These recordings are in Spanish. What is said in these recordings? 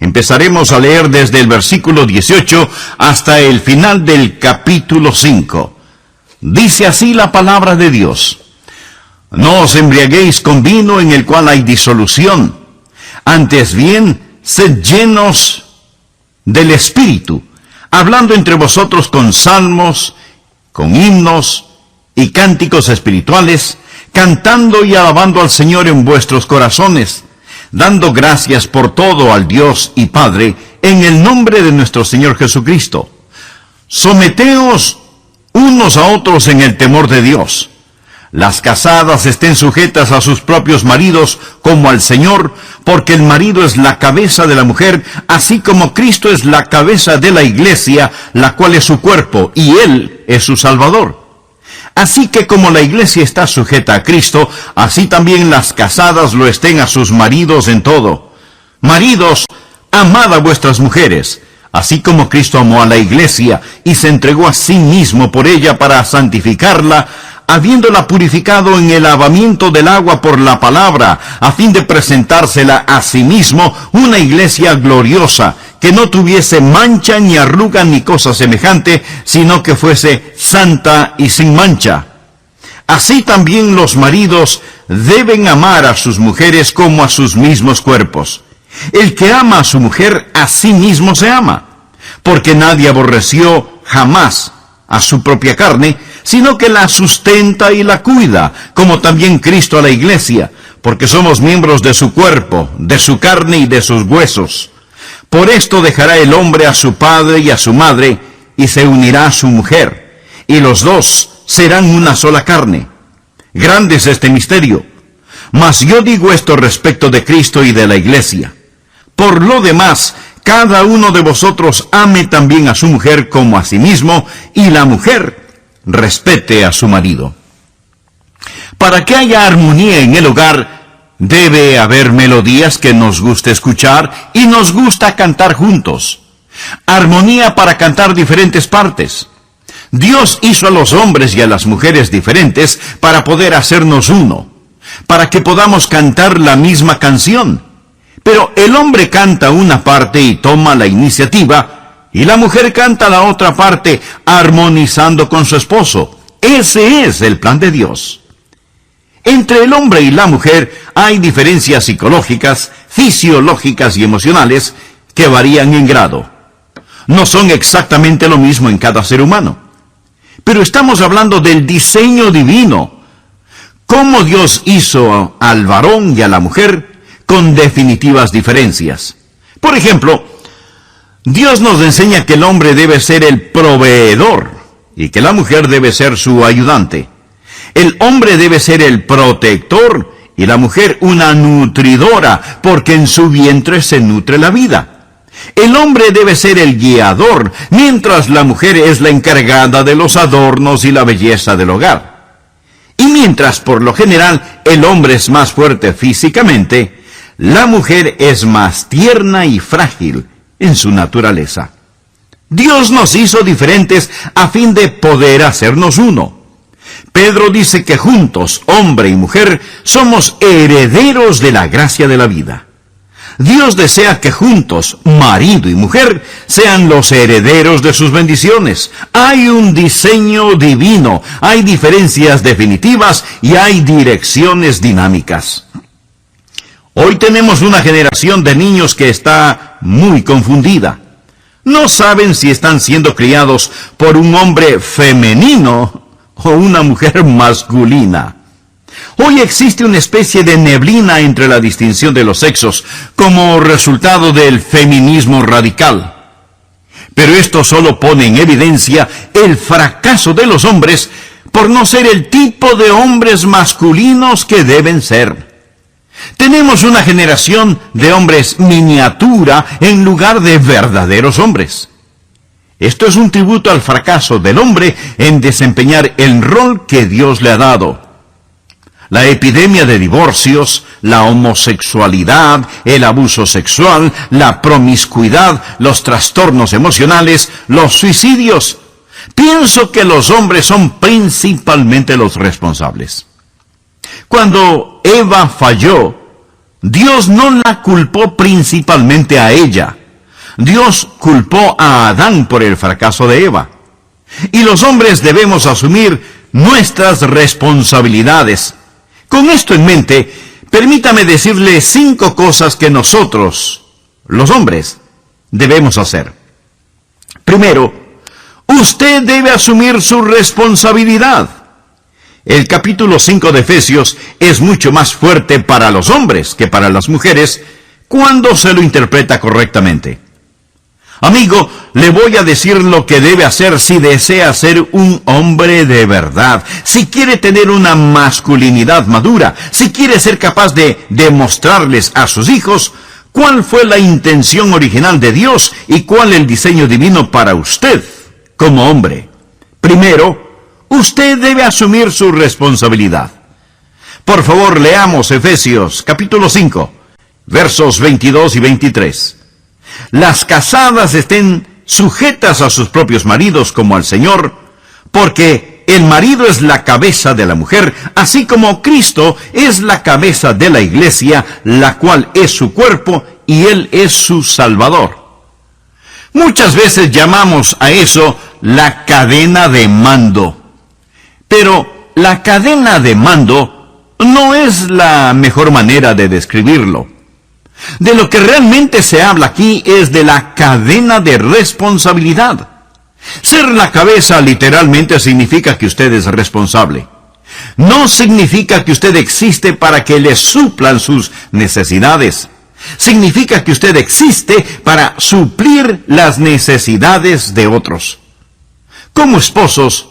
Empezaremos a leer desde el versículo 18 hasta el final del capítulo 5. Dice así la palabra de Dios: No os embriaguéis con vino en el cual hay disolución, antes bien, sed llenos del Espíritu, hablando entre vosotros con salmos, con himnos y cánticos espirituales, cantando y alabando al Señor en vuestros corazones, dando gracias por todo al Dios y Padre, en el nombre de nuestro Señor Jesucristo. Someteos unos a otros en el temor de Dios. Las casadas estén sujetas a sus propios maridos como al Señor, porque el marido es la cabeza de la mujer, así como Cristo es la cabeza de la iglesia, la cual es su cuerpo, y Él es su Salvador. Así que como la iglesia está sujeta a Cristo, así también las casadas lo estén a sus maridos en todo. Maridos, amad a vuestras mujeres, así como Cristo amó a la iglesia y se entregó a sí mismo por ella para santificarla, habiéndola purificado en el lavamiento del agua por la palabra, a fin de presentársela a sí mismo una iglesia gloriosa, que no tuviese mancha ni arruga ni cosa semejante, sino que fuese santa y sin mancha. Así también los maridos deben amar a sus mujeres como a sus mismos cuerpos. El que ama a su mujer, a sí mismo se ama, porque nadie aborreció jamás a su propia carne, sino que la sustenta y la cuida, como también Cristo a la iglesia, porque somos miembros de su cuerpo, de su carne y de sus huesos. Por esto dejará el hombre a su padre y a su madre, y se unirá a su mujer, y los dos serán una sola carne. Grande es este misterio, mas yo digo esto respecto de Cristo y de la iglesia. Por lo demás, cada uno de vosotros ame también a su mujer como a sí mismo, y la mujer respete a su marido. Para que haya armonía en el hogar, debe haber melodías que nos guste escuchar y nos gusta cantar juntos. Armonía para cantar diferentes partes. Dios hizo a los hombres y a las mujeres diferentes para poder hacernos uno, para que podamos cantar la misma canción. Pero el hombre canta una parte y toma la iniciativa, y la mujer canta la otra parte, armonizando con su esposo. Ese es el plan de Dios. Entre el hombre y la mujer hay diferencias psicológicas, fisiológicas y emocionales que varían en grado. No son exactamente lo mismo en cada ser humano. Pero estamos hablando del diseño divino. Cómo Dios hizo al varón y a la mujer con definitivas diferencias. Por ejemplo, Dios nos enseña que el hombre debe ser el proveedor y que la mujer debe ser su ayudante. El hombre debe ser el protector y la mujer una nutridora, porque en su vientre se nutre la vida. El hombre debe ser el guiador, mientras la mujer es la encargada de los adornos y la belleza del hogar. Y mientras por lo general el hombre es más fuerte físicamente, la mujer es más tierna y frágil en su naturaleza. Dios nos hizo diferentes a fin de poder hacernos uno. Pedro dice que juntos, hombre y mujer, somos herederos de la gracia de la vida. Dios desea que juntos, marido y mujer, sean los herederos de sus bendiciones. Hay un diseño divino, hay diferencias definitivas y hay direcciones dinámicas. Hoy tenemos una generación de niños que está muy confundida. No saben si están siendo criados por un hombre femenino o una mujer masculina. Hoy existe una especie de neblina entre la distinción de los sexos, como resultado del feminismo radical. Pero esto solo pone en evidencia el fracaso de los hombres por no ser el tipo de hombres masculinos que deben ser. Tenemos una generación de hombres miniatura en lugar de verdaderos hombres. Esto es un tributo al fracaso del hombre en desempeñar el rol que Dios le ha dado. La epidemia de divorcios, la homosexualidad, el abuso sexual, la promiscuidad, los trastornos emocionales, los suicidios. Pienso que los hombres son principalmente los responsables. Cuando Eva falló, Dios no la culpó principalmente a ella. Dios culpó a Adán por el fracaso de Eva. Y los hombres debemos asumir nuestras responsabilidades. Con esto en mente, permítame decirle 5 cosas que nosotros, los hombres, debemos hacer. Primero, usted debe asumir su responsabilidad. El capítulo 5 de Efesios es mucho más fuerte para los hombres que para las mujeres cuando se lo interpreta correctamente. Amigo, le voy a decir lo que debe hacer si desea ser un hombre de verdad, si quiere tener una masculinidad madura, si quiere ser capaz de demostrarles a sus hijos cuál fue la intención original de Dios y cuál el diseño divino para usted como hombre. Primero, usted debe asumir su responsabilidad. Por favor, leamos Efesios capítulo 5, versos 22 y 23. Las casadas estén sujetas a sus propios maridos como al Señor, porque el marido es la cabeza de la mujer, así como Cristo es la cabeza de la iglesia, la cual es su cuerpo y Él es su Salvador. Muchas veces llamamos a eso la cadena de mando. Pero la cadena de mando no es la mejor manera de describirlo. De lo que realmente se habla aquí es de la cadena de responsabilidad. Ser la cabeza literalmente significa que usted es responsable. No significa que usted existe para que le suplan sus necesidades. Significa que usted existe para suplir las necesidades de otros. Como esposos,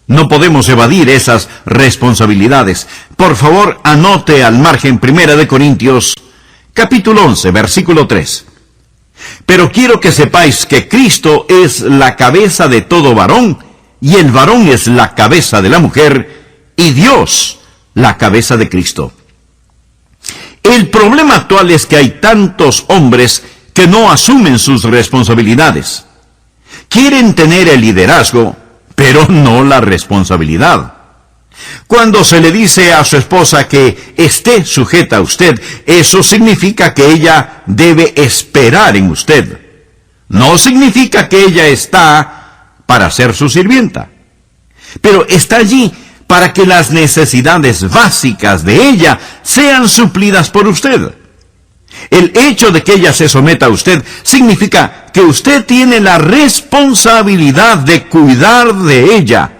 no podemos evadir esas responsabilidades. Por favor, anote al margen 1 Corintios, capítulo 11, versículo 3. Pero quiero que sepáis que Cristo es la cabeza de todo varón, y el varón es la cabeza de la mujer, y Dios la cabeza de Cristo. El problema actual es que hay tantos hombres que no asumen sus responsabilidades. Quieren tener el liderazgo, pero no la responsabilidad. Cuando se le dice a su esposa que esté sujeta a usted, eso significa que ella debe esperar en usted. No significa que ella está para ser su sirvienta, pero está allí para que las necesidades básicas de ella sean suplidas por usted. El hecho de que ella se someta a usted significa que usted tiene la responsabilidad de cuidar de ella,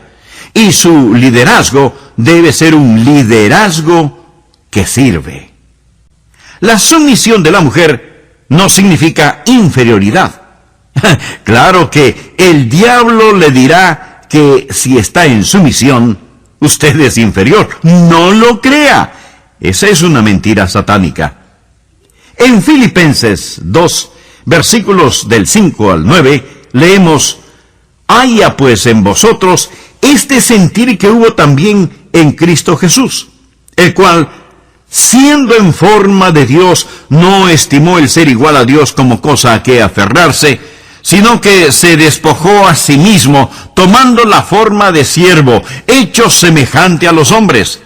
y su liderazgo debe ser un liderazgo que sirve. La sumisión de la mujer no significa inferioridad. Claro que el diablo le dirá que si está en sumisión, usted es inferior. No lo crea. Esa es una mentira satánica. En Filipenses 2, versículos del 5 al 9, leemos: haya pues en vosotros este sentir que hubo también en Cristo Jesús, el cual, siendo en forma de Dios, no estimó el ser igual a Dios como cosa a que aferrarse, sino que se despojó a sí mismo, tomando la forma de siervo, hecho semejante a los hombres.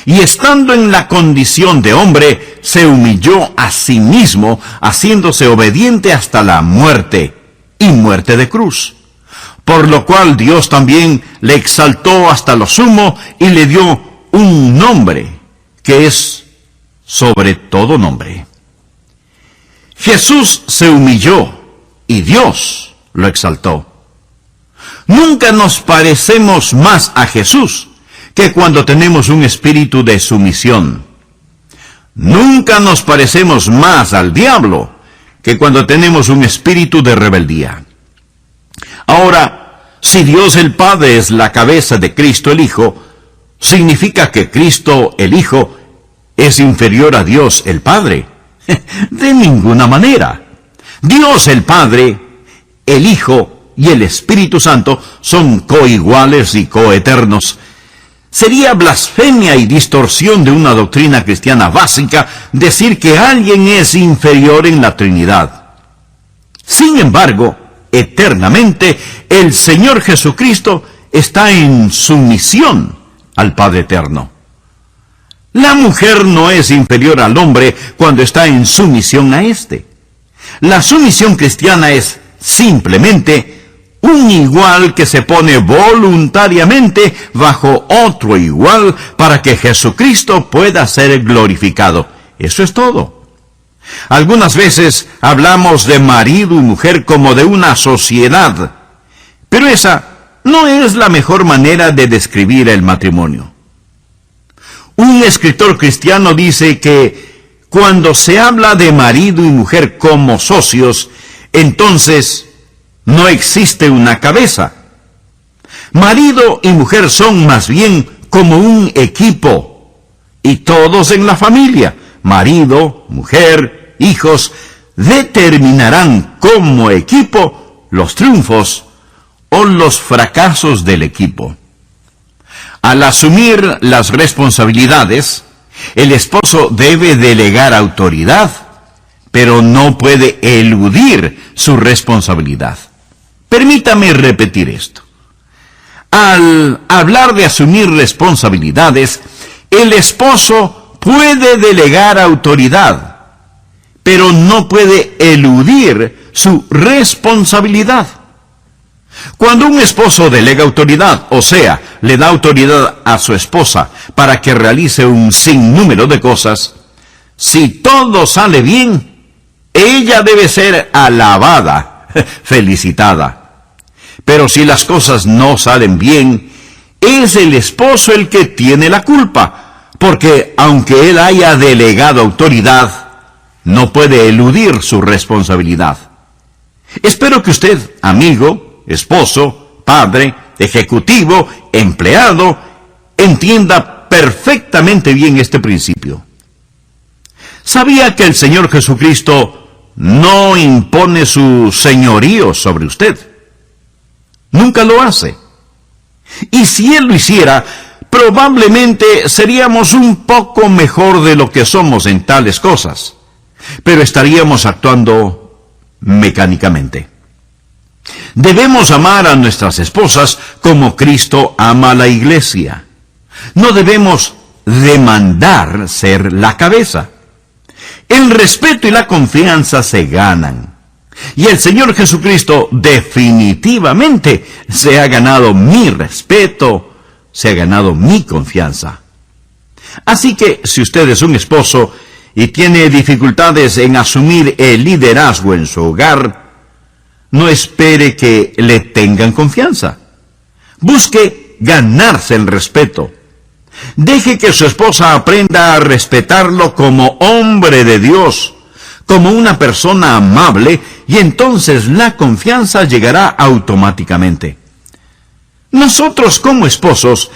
Y estando en la condición de hombre, se humilló a sí mismo, haciéndose obediente hasta la muerte, y muerte de cruz. Por lo cual Dios también le exaltó hasta lo sumo, y le dio un nombre, que es sobre todo nombre. Jesús se humilló, y Dios lo exaltó. Nunca nos parecemos más a Jesús que cuando tenemos un espíritu de sumisión. Nunca nos parecemos más al diablo que cuando tenemos un espíritu de rebeldía. Ahora, si Dios el Padre es la cabeza de Cristo el Hijo, ¿significa que Cristo el Hijo es inferior a Dios el Padre? De ninguna manera. Dios el Padre, el Hijo y el Espíritu Santo son coiguales y coeternos. Sería blasfemia y distorsión de una doctrina cristiana básica decir que alguien es inferior en la Trinidad. Sin embargo, eternamente, el Señor Jesucristo está en sumisión al Padre Eterno. La mujer no es inferior al hombre cuando está en sumisión a éste. La sumisión cristiana es simplemente un igual que se pone voluntariamente bajo otro igual para que Jesucristo pueda ser glorificado. Eso es todo. Algunas veces hablamos de marido y mujer como de una sociedad, pero esa no es la mejor manera de describir el matrimonio. Un escritor cristiano dice que cuando se habla de marido y mujer como socios, entonces no existe una cabeza. Marido y mujer son más bien como un equipo, y todos en la familia, marido, mujer, hijos, determinarán como equipo los triunfos o los fracasos del equipo. Al asumir las responsabilidades, el esposo debe delegar autoridad, pero no puede eludir su responsabilidad. Permítame repetir esto. Al hablar de asumir responsabilidades, el esposo puede delegar autoridad, pero no puede eludir su responsabilidad. Cuando un esposo delega autoridad, o sea, le da autoridad a su esposa para que realice un sinnúmero de cosas, si todo sale bien, ella debe ser alabada, felicitada. Pero si las cosas no salen bien, es el esposo el que tiene la culpa, porque aunque él haya delegado autoridad, no puede eludir su responsabilidad. Espero que usted, amigo, esposo, padre, ejecutivo, empleado, entienda perfectamente bien este principio. ¿Sabía que el Señor Jesucristo no impone su señorío sobre usted? Nunca lo hace. Y si Él lo hiciera, probablemente seríamos un poco mejor de lo que somos en tales cosas, pero estaríamos actuando mecánicamente. Debemos amar a nuestras esposas como Cristo ama a la iglesia. No debemos demandar ser la cabeza. El respeto y la confianza se ganan. Y el Señor Jesucristo definitivamente se ha ganado mi respeto, se ha ganado mi confianza. Así que si usted es un esposo y tiene dificultades en asumir el liderazgo en su hogar, no espere que le tengan confianza. Busque ganarse el respeto. Deje que su esposa aprenda a respetarlo como hombre de Dios, como una persona amable, y entonces la confianza llegará automáticamente. Nosotros como esposos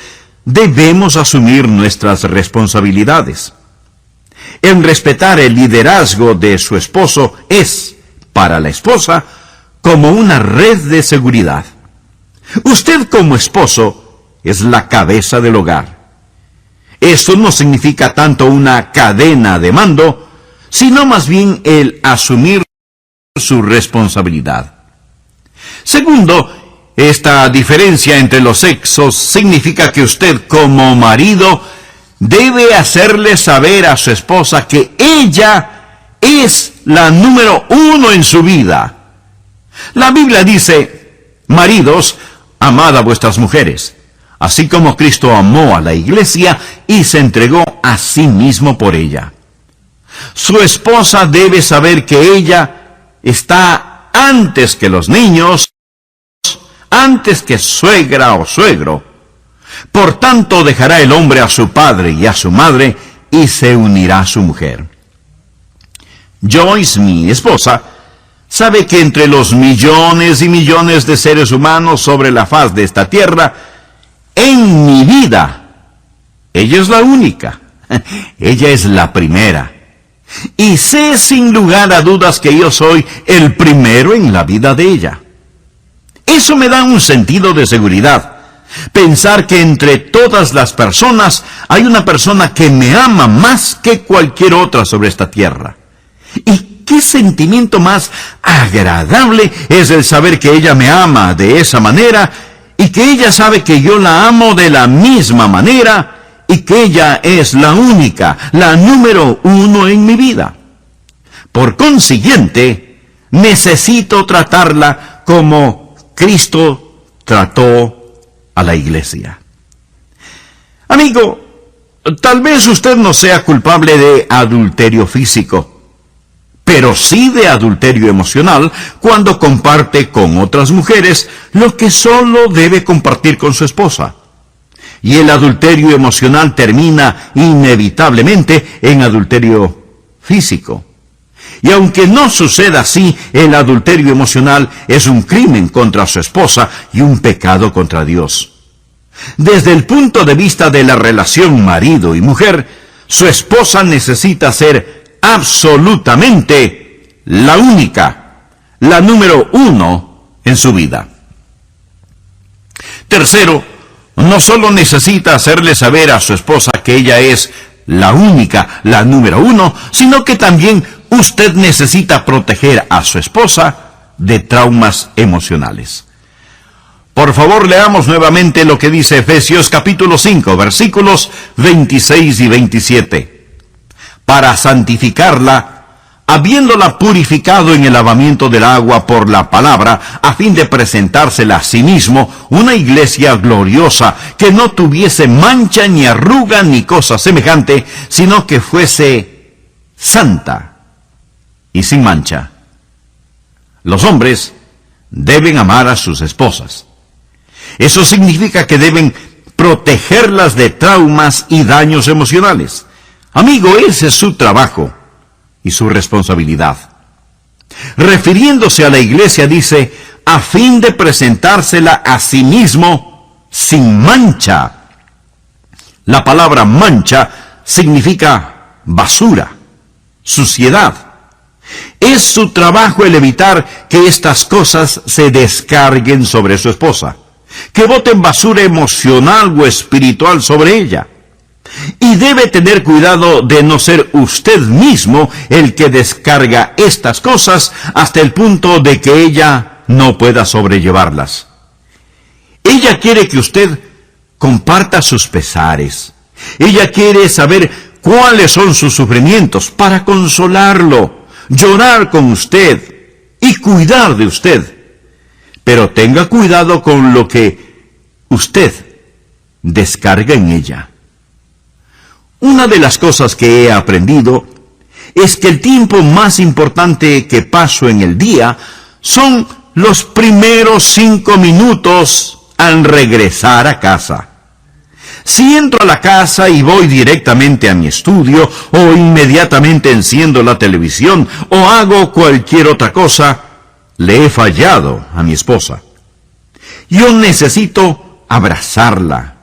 debemos asumir nuestras responsabilidades. El respetar el liderazgo de su esposo es, para la esposa, como una red de seguridad. Usted como esposo es la cabeza del hogar. Esto no significa tanto una cadena de mando, sino más bien el asumir su responsabilidad. Segundo, esta diferencia entre los sexos significa que usted como marido debe hacerle saber a su esposa que ella es la número uno en su vida. La Biblia dice, maridos, amad a vuestras mujeres, así como Cristo amó a la iglesia y se entregó a sí mismo por ella. Su esposa debe saber que ella está antes que los niños, antes que suegra o suegro. Por tanto, dejará el hombre a su padre y a su madre y se unirá a su mujer. Joyce, mi esposa, sabe que entre los millones y millones de seres humanos sobre la faz de esta tierra, en mi vida, ella es la única. Ella es la primera. Y sé sin lugar a dudas que yo soy el primero en la vida de ella. Eso me da un sentido de seguridad. Pensar que entre todas las personas hay una persona que me ama más que cualquier otra sobre esta tierra. Y qué sentimiento más agradable es el saber que ella me ama de esa manera y que ella sabe que yo la amo de la misma manera y que ella es la única, la número uno en mi vida. Por consiguiente, necesito tratarla como Cristo trató a la iglesia. Amigo, tal vez usted no sea culpable de adulterio físico, pero sí de adulterio emocional cuando comparte con otras mujeres lo que solo debe compartir con su esposa. Y el adulterio emocional termina inevitablemente en adulterio físico. Y aunque no suceda así, el adulterio emocional es un crimen contra su esposa y un pecado contra Dios. Desde el punto de vista de la relación marido y mujer, su esposa necesita ser absolutamente la única, la número uno en su vida. Tercero, no solo necesita hacerle saber a su esposa que ella es la única, la número uno, sino que también usted necesita proteger a su esposa de traumas emocionales. Por favor, leamos nuevamente lo que dice Efesios capítulo 5, versículos 26 y 27. Para santificarla, habiéndola purificado en el lavamiento del agua por la palabra, a fin de presentársela a sí mismo una iglesia gloriosa, que no tuviese mancha ni arruga ni cosa semejante, sino que fuese santa y sin mancha. Los hombres deben amar a sus esposas. Eso significa que deben protegerlas de traumas y daños emocionales. Amigo, ese es su trabajo y su responsabilidad. Refiriéndose a la iglesia, dice, a fin de presentársela a sí mismo sin mancha. La palabra mancha significa basura, suciedad. Es su trabajo el evitar que estas cosas se descarguen sobre su esposa, que boten basura emocional o espiritual sobre ella. Y debe tener cuidado de no ser usted mismo el que descarga estas cosas hasta el punto de que ella no pueda sobrellevarlas. Ella quiere que usted comparta sus pesares. Ella quiere saber cuáles son sus sufrimientos para consolarlo, llorar con usted y cuidar de usted. Pero tenga cuidado con lo que usted descarga en ella. Una de las cosas que he aprendido es que el tiempo más importante que paso en el día son los primeros 5 minutos al regresar a casa. Si entro a la casa y voy directamente a mi estudio, o inmediatamente enciendo la televisión, o hago cualquier otra cosa, le he fallado a mi esposa. Yo necesito abrazarla,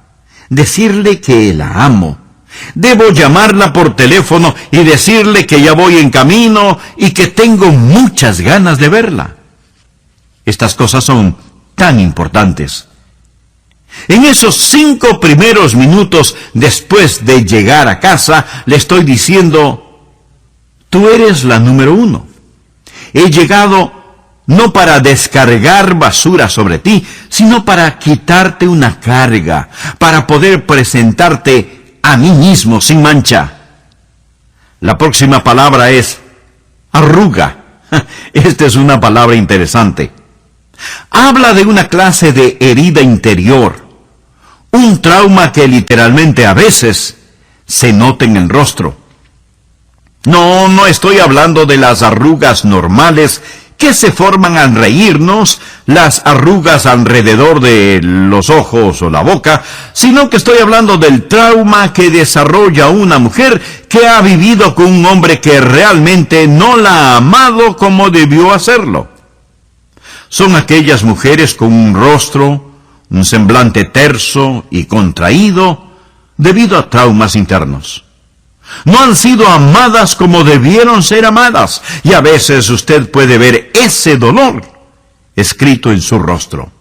decirle que la amo. Debo llamarla por teléfono y decirle que ya voy en camino y que tengo muchas ganas de verla. Estas cosas son tan importantes. En esos 5 primeros minutos después de llegar a casa, le estoy diciendo, tú eres la número uno. He llegado no para descargar basura sobre ti, sino para quitarte una carga, para poder presentarte a mí mismo sin mancha. La próxima palabra es arruga. Esta es una palabra interesante. Habla de una clase de herida interior, un trauma que literalmente a veces se nota en el rostro. No estoy hablando de las arrugas normales que se forman al reírnos, las arrugas alrededor de los ojos o la boca, sino que estoy hablando del trauma que desarrolla una mujer que ha vivido con un hombre que realmente no la ha amado como debió hacerlo. Son aquellas mujeres con un rostro, un semblante terso y contraído debido a traumas internos. No han sido amadas como debieron ser amadas, y a veces usted puede ver ese dolor escrito en su rostro.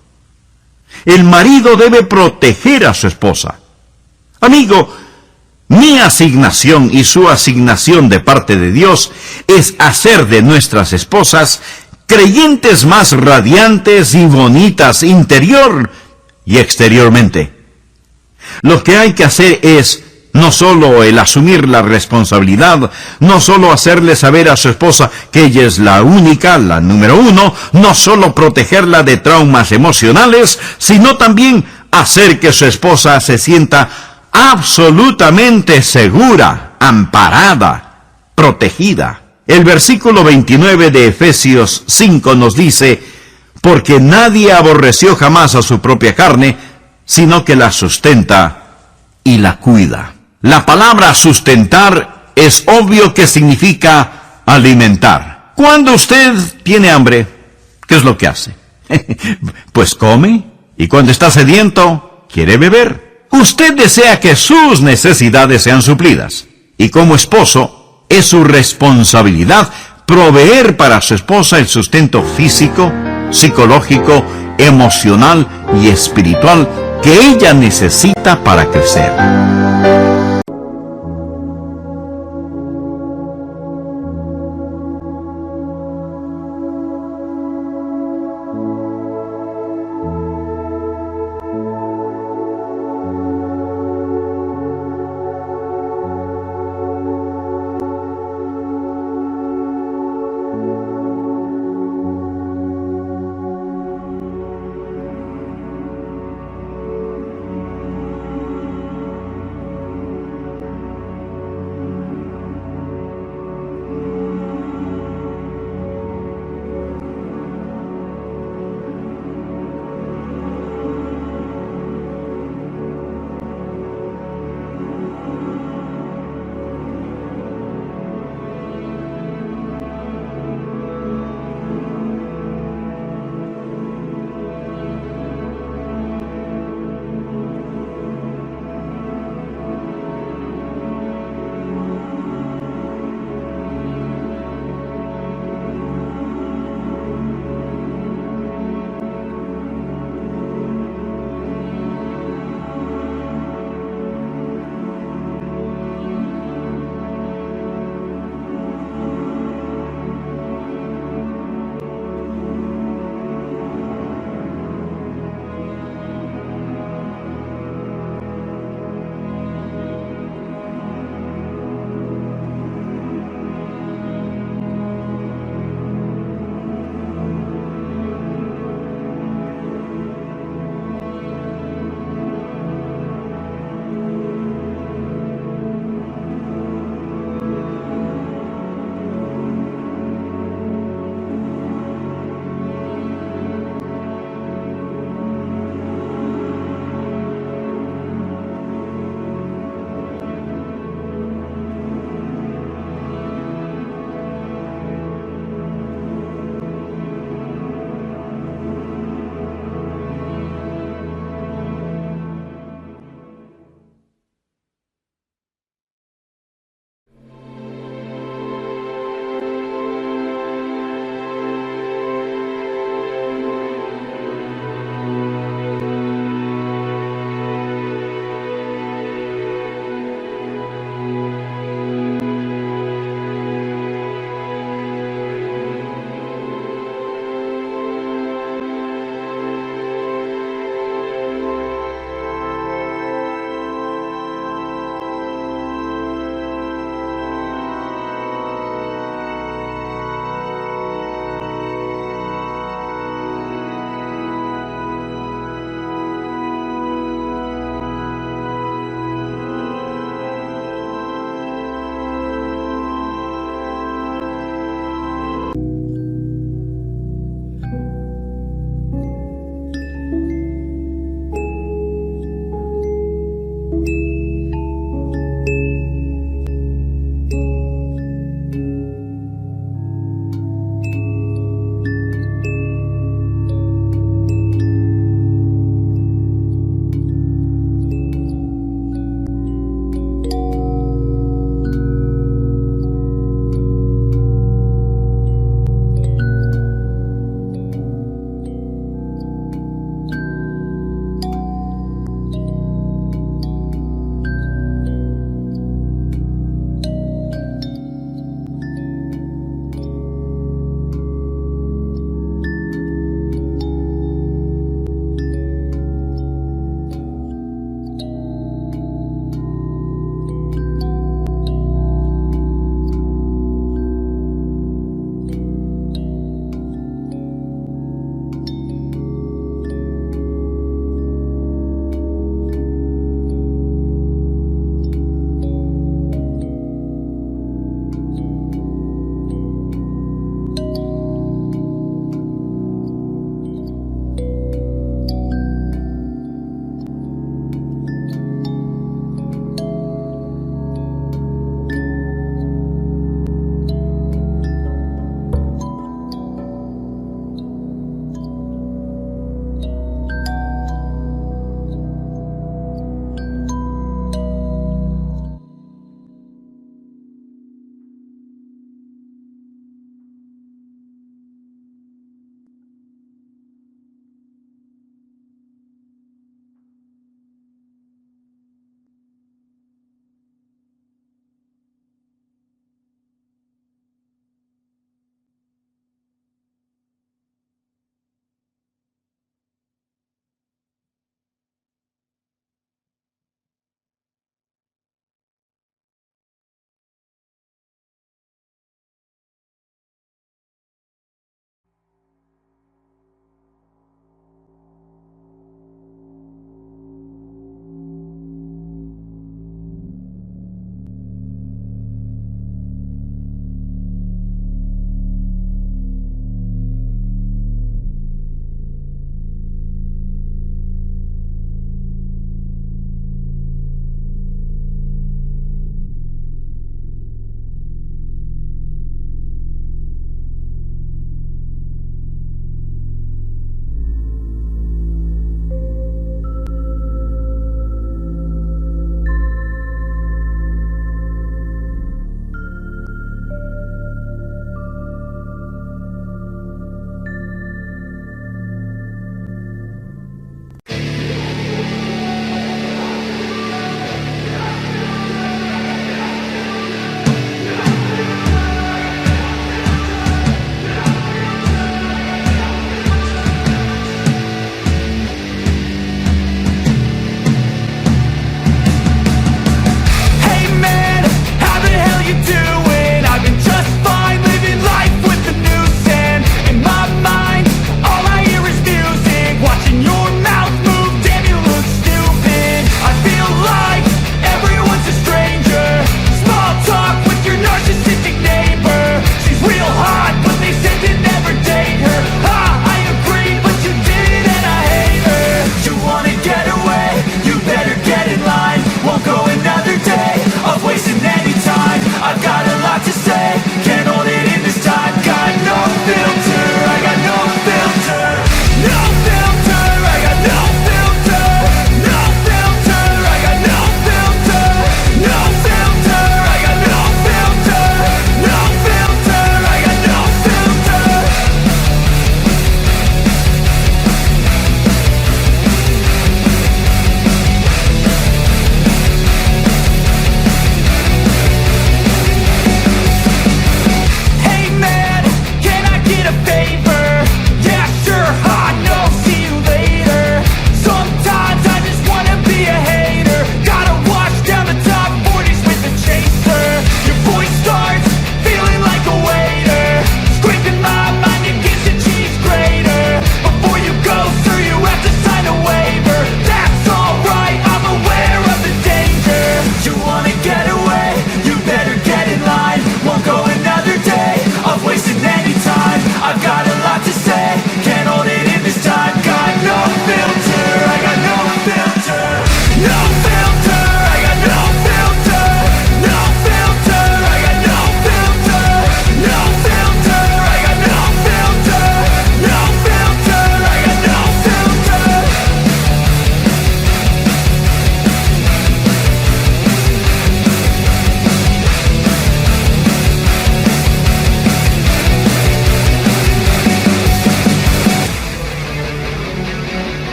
El marido debe proteger a su esposa. Amigo, mi asignación y su asignación de parte de Dios es hacer de nuestras esposas creyentes más radiantes y bonitas interior y exteriormente. Lo que hay que hacer es No solo el asumir la responsabilidad, no solo hacerle saber a su esposa que ella es la única, la número uno, no solo protegerla de traumas emocionales, sino también hacer que su esposa se sienta absolutamente segura, amparada, protegida. El versículo 29 de Efesios 5 nos dice: porque nadie aborreció jamás a su propia carne, sino que la sustenta y la cuida. La palabra sustentar es obvio que significa alimentar. Cuando usted tiene hambre, ¿qué es lo que hace? Pues come, y cuando está sediento, quiere beber. Usted desea que sus necesidades sean suplidas, y como esposo, es su responsabilidad proveer para su esposa el sustento físico, psicológico, emocional y espiritual que ella necesita para crecer.